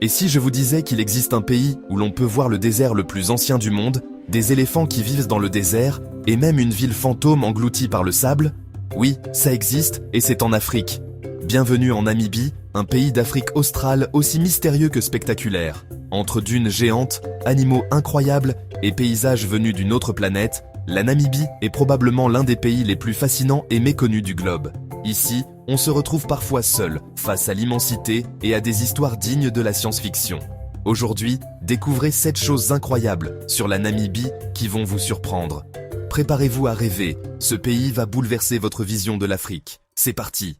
Et si je vous disais qu'il existe un pays où l'on peut voir le désert le plus ancien du monde, des éléphants qui vivent dans le désert, et même une ville fantôme engloutie par le sable? Oui, ça existe, et c'est en Afrique. Bienvenue en Namibie, un pays d'Afrique australe aussi mystérieux que spectaculaire. Entre dunes géantes, animaux incroyables et paysages venus d'une autre planète, la Namibie est probablement l'un des pays les plus fascinants et méconnus du globe. Ici, on se retrouve parfois seul, face à l'immensité et à des histoires dignes de la science-fiction. Aujourd'hui, découvrez 7 choses incroyables sur la Namibie qui vont vous surprendre. Préparez-vous à rêver, ce pays va bouleverser votre vision de l'Afrique. C'est parti!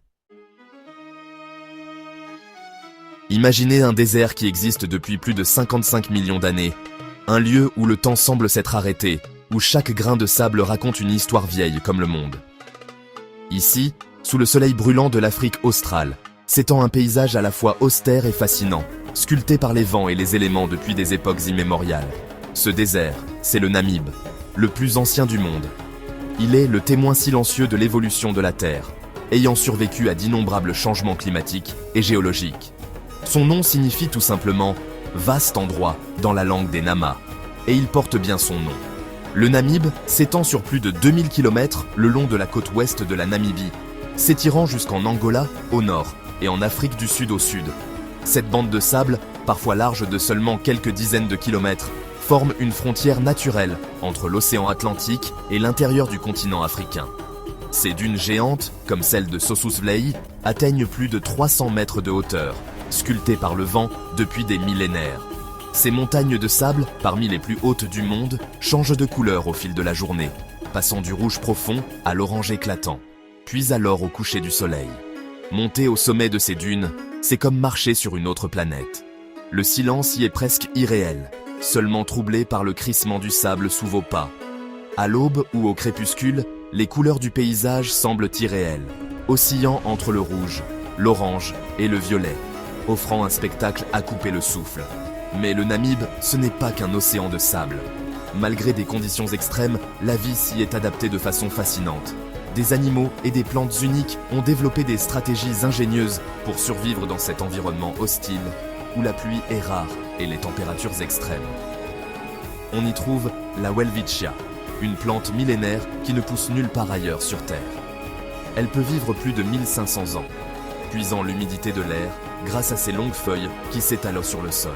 Imaginez un désert qui existe depuis plus de 55 millions d'années. Un lieu où le temps semble s'être arrêté, où chaque grain de sable raconte une histoire vieille comme le monde. Ici, sous le soleil brûlant de l'Afrique australe, s'étend un paysage à la fois austère et fascinant, sculpté par les vents et les éléments depuis des époques immémoriales. Ce désert, c'est le Namibe, le plus ancien du monde. Il est le témoin silencieux de l'évolution de la Terre, ayant survécu à d'innombrables changements climatiques et géologiques. Son nom signifie tout simplement « vaste endroit » dans la langue des Nama, et il porte bien son nom. Le Namibe s'étend sur plus de 2000 km le long de la côte ouest de la Namibie, s'étirant jusqu'en Angola au nord et en Afrique du Sud au sud. Cette bande de sable, parfois large de seulement quelques dizaines de kilomètres, forme une frontière naturelle entre l'océan Atlantique et l'intérieur du continent africain. Ces dunes géantes, comme celle de Sossusvlei, atteignent plus de 300 mètres de hauteur, sculptées par le vent depuis des millénaires. Ces montagnes de sable, parmi les plus hautes du monde, changent de couleur au fil de la journée, passant du rouge profond à l'orange éclatant, puis alors au coucher du soleil. Monter au sommet de ces dunes, c'est comme marcher sur une autre planète. Le silence y est presque irréel, seulement troublé par le crissement du sable sous vos pas. À l'aube ou au crépuscule, les couleurs du paysage semblent irréelles, oscillant entre le rouge, l'orange et le violet, offrant un spectacle à couper le souffle. Mais le Namibe, ce n'est pas qu'un océan de sable. Malgré des conditions extrêmes, la vie s'y est adaptée de façon fascinante. Des animaux et des plantes uniques ont développé des stratégies ingénieuses pour survivre dans cet environnement hostile, où la pluie est rare et les températures extrêmes. On y trouve la welwitschia, une plante millénaire qui ne pousse nulle part ailleurs sur Terre. Elle peut vivre plus de 1500 ans, puisant l'humidité de l'air grâce à ses longues feuilles qui s'étalent sur le sol.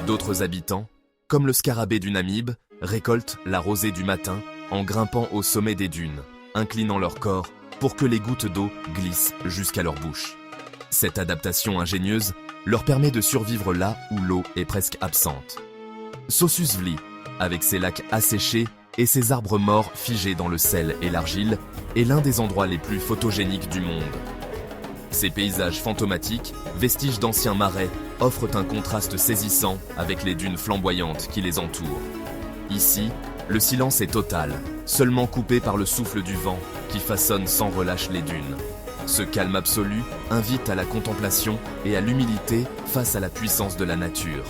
D'autres habitants, comme le scarabée du Namibe, récoltent la rosée du matin en grimpant au sommet des dunes, inclinant leur corps pour que les gouttes d'eau glissent jusqu'à leur bouche. Cette adaptation ingénieuse leur permet de survivre là où l'eau est presque absente. Sossusvlei, avec ses lacs asséchés et ses arbres morts figés dans le sel et l'argile, est l'un des endroits les plus photogéniques du monde. Ces paysages fantomatiques, vestiges d'anciens marais, offrent un contraste saisissant avec les dunes flamboyantes qui les entourent. Ici, le silence est total, seulement coupé par le souffle du vent qui façonne sans relâche les dunes. Ce calme absolu invite à la contemplation et à l'humilité face à la puissance de la nature.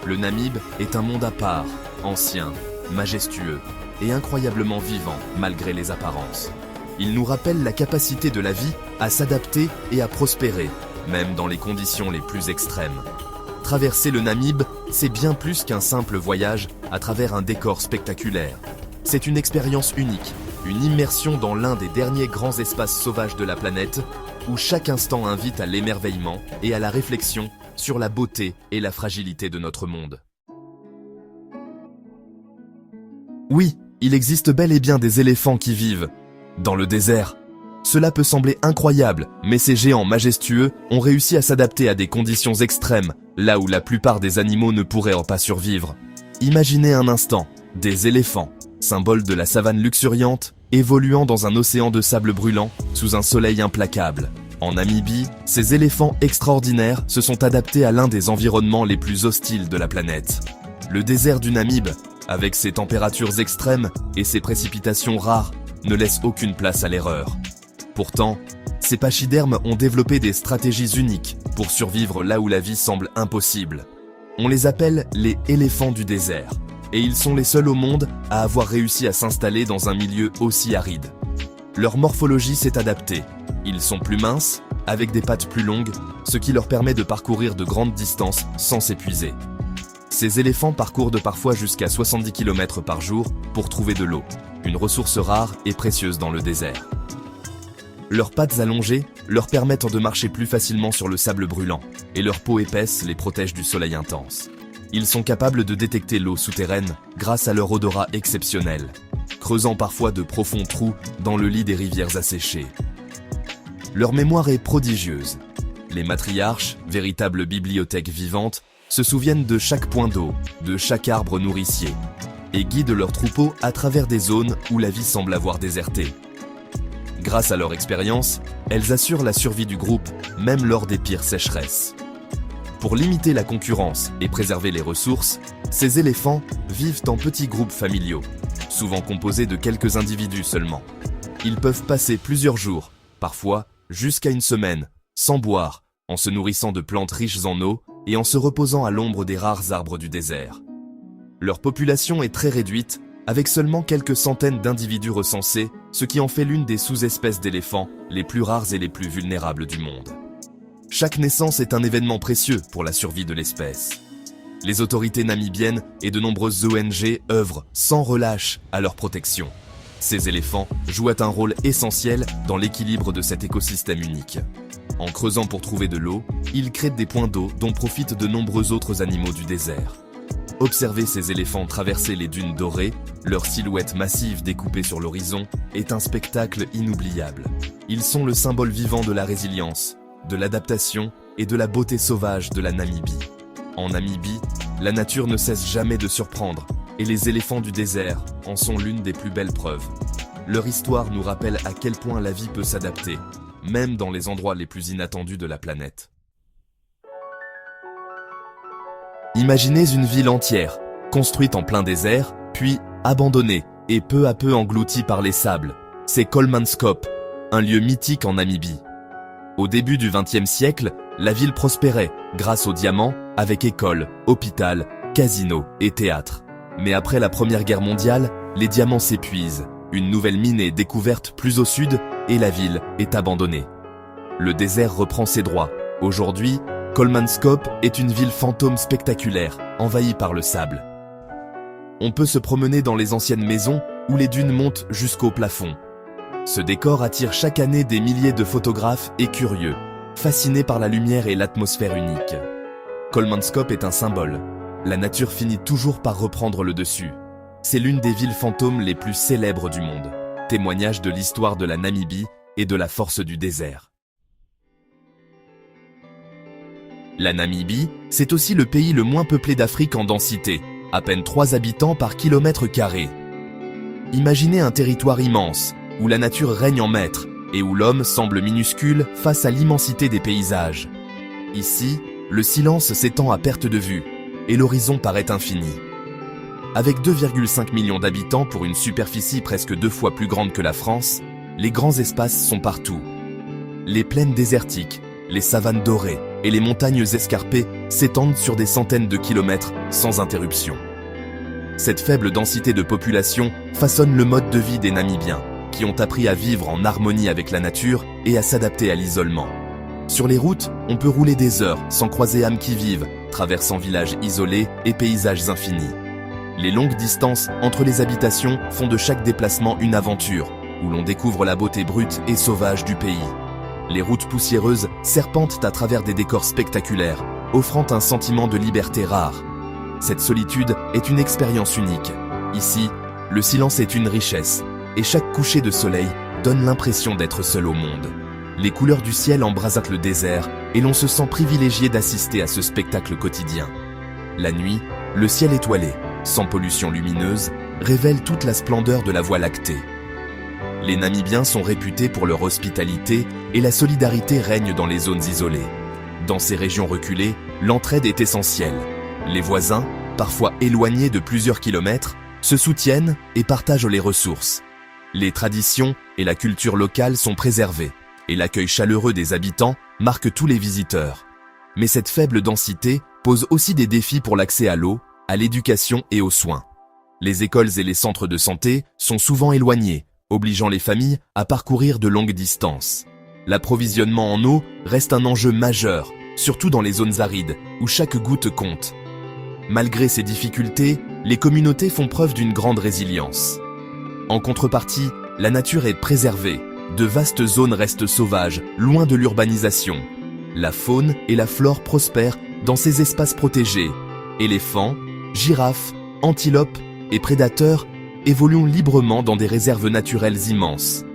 Le Namibe est un monde à part, ancien, majestueux et incroyablement vivant malgré les apparences. Il nous rappelle la capacité de la vie à s'adapter et à prospérer, même dans les conditions les plus extrêmes. Traverser le Namibe, c'est bien plus qu'un simple voyage à travers un décor spectaculaire. C'est une expérience unique, une immersion dans l'un des derniers grands espaces sauvages de la planète, où chaque instant invite à l'émerveillement et à la réflexion sur la beauté et la fragilité de notre monde. Oui, il existe bel et bien des éléphants qui vivent dans le désert. Cela peut sembler incroyable, mais ces géants majestueux ont réussi à s'adapter à des conditions extrêmes, là où la plupart des animaux ne pourraient pas survivre. Imaginez un instant, des éléphants, symboles de la savane luxuriante, évoluant dans un océan de sable brûlant, sous un soleil implacable. En Namibie, ces éléphants extraordinaires se sont adaptés à l'un des environnements les plus hostiles de la planète. Le désert du Namibe, avec ses températures extrêmes et ses précipitations rares, ne laisse aucune place à l'erreur. Pourtant, ces pachydermes ont développé des stratégies uniques pour survivre là où la vie semble impossible. On les appelle les éléphants du désert, et ils sont les seuls au monde à avoir réussi à s'installer dans un milieu aussi aride. Leur morphologie s'est adaptée. Ils sont plus minces, avec des pattes plus longues, ce qui leur permet de parcourir de grandes distances sans s'épuiser. Ces éléphants parcourent parfois jusqu'à 70 km par jour pour trouver de l'eau, une ressource rare et précieuse dans le désert. Leurs pattes allongées leur permettent de marcher plus facilement sur le sable brûlant, et leur peau épaisse les protège du soleil intense. Ils sont capables de détecter l'eau souterraine grâce à leur odorat exceptionnel, creusant parfois de profonds trous dans le lit des rivières asséchées. Leur mémoire est prodigieuse. Les matriarches, véritables bibliothèques vivantes, se souviennent de chaque point d'eau, de chaque arbre nourricier, et guident leurs troupeaux à travers des zones où la vie semble avoir déserté. Grâce à leur expérience, elles assurent la survie du groupe, même lors des pires sécheresses. Pour limiter la concurrence et préserver les ressources, ces éléphants vivent en petits groupes familiaux, souvent composés de quelques individus seulement. Ils peuvent passer plusieurs jours, parfois jusqu'à une semaine, sans boire, en se nourrissant de plantes riches en eau et en se reposant à l'ombre des rares arbres du désert. Leur population est très réduite, avec seulement quelques centaines d'individus recensés, ce qui en fait l'une des sous-espèces d'éléphants les plus rares et les plus vulnérables du monde. Chaque naissance est un événement précieux pour la survie de l'espèce. Les autorités namibiennes et de nombreuses ONG œuvrent sans relâche à leur protection. Ces éléphants jouent un rôle essentiel dans l'équilibre de cet écosystème unique. En creusant pour trouver de l'eau, ils créent des points d'eau dont profitent de nombreux autres animaux du désert. Observer ces éléphants traverser les dunes dorées, leur silhouette massive découpée sur l'horizon, est un spectacle inoubliable. Ils sont le symbole vivant de la résilience, de l'adaptation et de la beauté sauvage de la Namibie. En Namibie, la nature ne cesse jamais de surprendre, et les éléphants du désert en sont l'une des plus belles preuves. Leur histoire nous rappelle à quel point la vie peut s'adapter, même dans les endroits les plus inattendus de la planète. Imaginez une ville entière, construite en plein désert, puis abandonnée et peu à peu engloutie par les sables. C'est Kolmanskop, un lieu mythique en Namibie. Au début du XXe siècle, la ville prospérait grâce aux diamants, avec écoles, hôpital, casinos et théâtres. Mais après la Première Guerre mondiale, les diamants s'épuisent. Une nouvelle mine est découverte plus au sud et la ville est abandonnée. Le désert reprend ses droits. Aujourd'hui, Kolmanskop est une ville fantôme spectaculaire, envahie par le sable. On peut se promener dans les anciennes maisons où les dunes montent jusqu'au plafond. Ce décor attire chaque année des milliers de photographes et curieux, fascinés par la lumière et l'atmosphère unique. Kolmanskop est un symbole. La nature finit toujours par reprendre le dessus. C'est l'une des villes fantômes les plus célèbres du monde, témoignage de l'histoire de la Namibie et de la force du désert. La Namibie, c'est aussi le pays le moins peuplé d'Afrique en densité, à peine 3 habitants par kilomètre carré. Imaginez un territoire immense, où la nature règne en maître, et où l'homme semble minuscule face à l'immensité des paysages. Ici, le silence s'étend à perte de vue, et l'horizon paraît infini. Avec 2,5 millions d'habitants pour une superficie presque 2 fois plus grande que la France, les grands espaces sont partout. Les plaines désertiques, les savanes dorées et les montagnes escarpées s'étendent sur des centaines de kilomètres sans interruption. Cette faible densité de population façonne le mode de vie des Namibiens, qui ont appris à vivre en harmonie avec la nature et à s'adapter à l'isolement. Sur les routes, on peut rouler des heures sans croiser âmes qui vivent, traversant villages isolés et paysages infinis. Les longues distances entre les habitations font de chaque déplacement une aventure, où l'on découvre la beauté brute et sauvage du pays. Les routes poussiéreuses serpentent à travers des décors spectaculaires, offrant un sentiment de liberté rare. Cette solitude est une expérience unique. Ici, le silence est une richesse, et chaque coucher de soleil donne l'impression d'être seul au monde. Les couleurs du ciel embrasent le désert, et l'on se sent privilégié d'assister à ce spectacle quotidien. La nuit, le ciel étoilé, sans pollution lumineuse, révèle toute la splendeur de la Voie lactée. Les Namibiens sont réputés pour leur hospitalité et la solidarité règne dans les zones isolées. Dans ces régions reculées, l'entraide est essentielle. Les voisins, parfois éloignés de plusieurs kilomètres, se soutiennent et partagent les ressources. Les traditions et la culture locale sont préservées, et l'accueil chaleureux des habitants marque tous les visiteurs. Mais cette faible densité pose aussi des défis pour l'accès à l'eau, à l'éducation et aux soins. Les écoles et les centres de santé sont souvent éloignés, obligeant les familles à parcourir de longues distances. L'approvisionnement en eau reste un enjeu majeur, surtout dans les zones arides, où chaque goutte compte. Malgré ces difficultés, les communautés font preuve d'une grande résilience. En contrepartie, la nature est préservée. De vastes zones restent sauvages, loin de l'urbanisation. La faune et la flore prospèrent dans ces espaces protégés. Éléphants, girafes, antilopes et prédateurs évoluent librement dans des réserves naturelles immenses.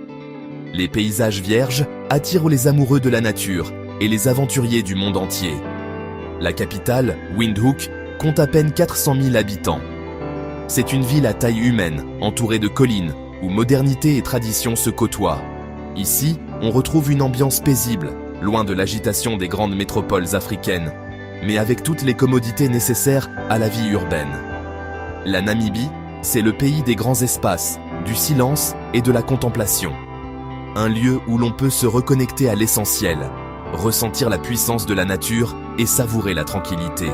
Les paysages vierges attirent les amoureux de la nature et les aventuriers du monde entier. La capitale, Windhoek, compte à peine 400 000 habitants. C'est une ville à taille humaine, entourée de collines, où modernité et tradition se côtoient. Ici, on retrouve une ambiance paisible, loin de l'agitation des grandes métropoles africaines, mais avec toutes les commodités nécessaires à la vie urbaine. La Namibie, c'est le pays des grands espaces, du silence et de la contemplation. Un lieu où l'on peut se reconnecter à l'essentiel, ressentir la puissance de la nature et savourer la tranquillité.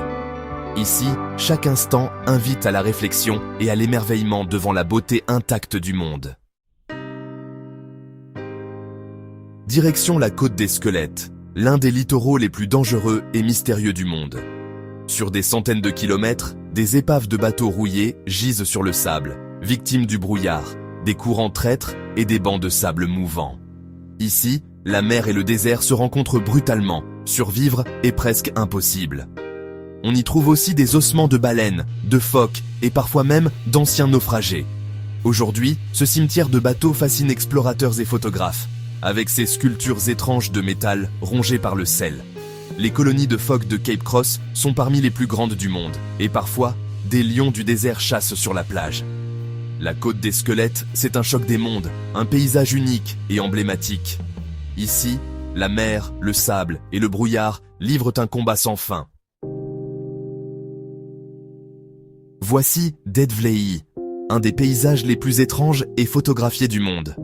Ici, chaque instant invite à la réflexion et à l'émerveillement devant la beauté intacte du monde. Direction la côte des Squelettes, l'un des littoraux les plus dangereux et mystérieux du monde. Sur des centaines de kilomètres, des épaves de bateaux rouillés gisent sur le sable, victimes du brouillard, des courants traîtres et des bancs de sable mouvants. Ici, la mer et le désert se rencontrent brutalement, survivre est presque impossible. On y trouve aussi des ossements de baleines, de phoques et parfois même d'anciens naufragés. Aujourd'hui, ce cimetière de bateaux fascine explorateurs et photographes, avec ses sculptures étranges de métal rongées par le sel. Les colonies de phoques de Cape Cross sont parmi les plus grandes du monde, et parfois, des lions du désert chassent sur la plage. La côte des Squelettes, c'est un choc des mondes, un paysage unique et emblématique. Ici, la mer, le sable et le brouillard livrent un combat sans fin. Voici Dead-Vlei, un des paysages les plus étranges et photographiés du monde.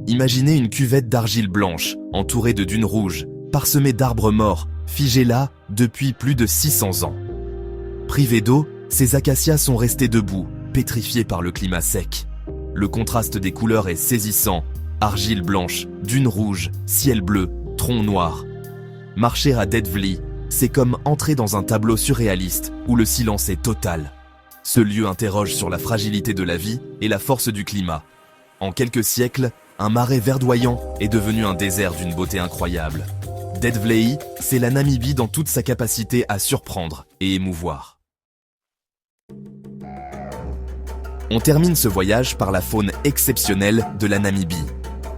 Imaginez une cuvette d'argile blanche, entourée de dunes rouges, parsemée d'arbres morts, figés là depuis plus de 600 ans. Privés d'eau, ces acacias sont restés debout, pétrifiés par le climat sec. Le contraste des couleurs est saisissant, argile blanche, dunes rouges, ciel bleu, tronc noir. Marcher à Dead-Vlei, c'est comme entrer dans un tableau surréaliste où le silence est total. Ce lieu interroge sur la fragilité de la vie et la force du climat. En quelques siècles, un marais verdoyant est devenu un désert d'une beauté incroyable. Dead-Vlei, c'est la Namibie dans toute sa capacité à surprendre et émouvoir. On termine ce voyage par la faune exceptionnelle de la Namibie.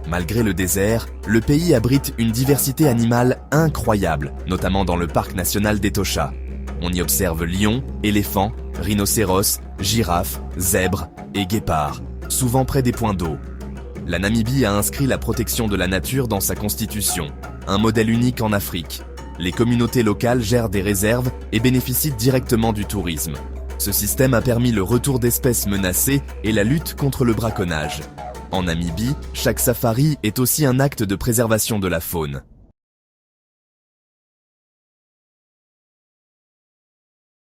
Malgré le désert, le pays abrite une diversité animale incroyable, notamment dans le parc national d'Etosha. On y observe lions, éléphants, rhinocéros, girafes, zèbres et guépards, souvent près des points d'eau. La Namibie a inscrit la protection de la nature dans sa constitution, un modèle unique en Afrique. Les communautés locales gèrent des réserves et bénéficient directement du tourisme. Ce système a permis le retour d'espèces menacées et la lutte contre le braconnage. En Namibie, chaque safari est aussi un acte de préservation de la faune.